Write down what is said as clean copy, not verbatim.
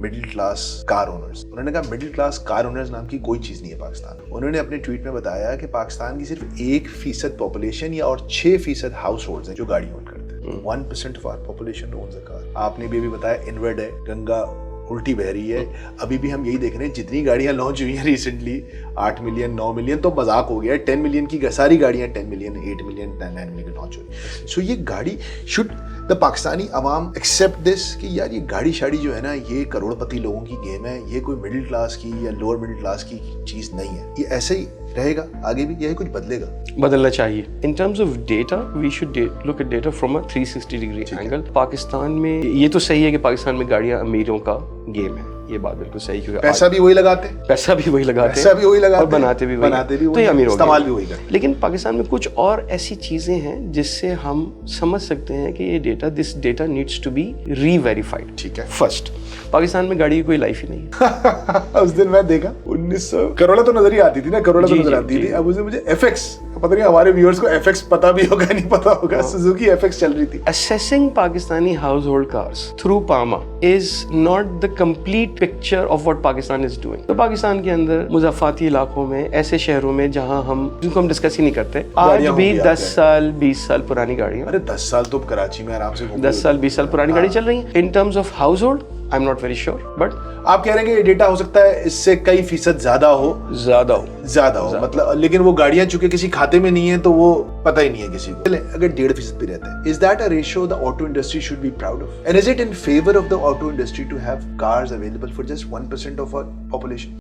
Middle class car owners. उन्होंने कहा middle class car owners नाम की कोई चीज नहीं है पाकिस्तान में। उन्होंने अपने ट्वीट में बताया कि पाकिस्तान की सिर्फ 1% पॉपुलेशन या और 6% हाउस होल्ड हैं जो गाड़ी ओन करते हैं। 1% of our population owns a car. आपने भी अभी बताया इनवर्ड है, गंगा उल्टी बह रही है। अभी भी हम यही देख रहे हैं जितनी गाड़ियां लॉन्च हुई हैं रिसेंटली 8 मिलियन 9 मिलियन तो मजाक हो गया है। 10 मिलियन की सारी गाड़ियां 10 मिलियन 8 मिलियन 9 मिलियन लॉन्च हुई। सो ये गाड़ी should the Pakistani Awam accept this कि यार ये गाड़ी शाड़ी जो है ना ये करोड़पति लोगों की गेम है, ये कोई मिडिल क्लास की या लोअर मिडिल क्लास की चीज नहीं है। ये ऐसे ही रहेगा आगे भी, यही कुछ बदलेगा? बदलना चाहिए। In terms of data we should look at data from a 360 degree angle. Pakistan में ये तो सही है कि पाकिस्तान में गाड़ियां अमीरों का गेम है, ये बात बिल्कुल सही, क्योंकि पैसा भी वही लगाते हैं और बनाते भी वही, तो ये अमीर हो इस्तेमाल भी वही करते। लेकिन पाकिस्तान में कुछ और ऐसी चीजें हैं जिससे हम समझ सकते हैं कि ये this data needs to be reverified. ठीक है। फर्स्ट, पाकिस्तान में गाड़ी की कोई लाइफ ही नहीं है। उस दिन मैं देखा 1900 करोड़ा तो नजर ही आती थी ना, करोड़ा तो नजर आती थी। अब उसे मुझे FX, पता नहीं हमारे व्यूअर्स को FX पता भी होगा नहीं पता होगा, सुजुकी FX चल रही थी। Assessing Pakistani household cars through PAMA is not the complete picture of what Pakistan is doing. तो पाकिस्तान के अंदर मुज़ाफ़ाती इलाकों में, ऐसे शहरों में जहां जिनको हम डिस्कस ही नहीं करते, आज भी 10 साल 20 साल पुरानी गाड़ियां। अरे 10 साल तो कराची में आराम से 10 साल 20 साल पुरानी गाड़ी चल रही है। इन terms of house hold I am not very sure, but आप कह रहे हैं कि ये डेटा हो सकता है इससे कई फीसद ज्यादा हो मतलब, लेकिन वो गाड़ियां चूंकि किसी खाते में नहीं है तो वो पता ही नहीं है किसी को। अगर 1.5% भी रहता है, is that a ratio the auto industry should be proud of? And is it in favour of the auto industry to have cars available for just 1% of our population?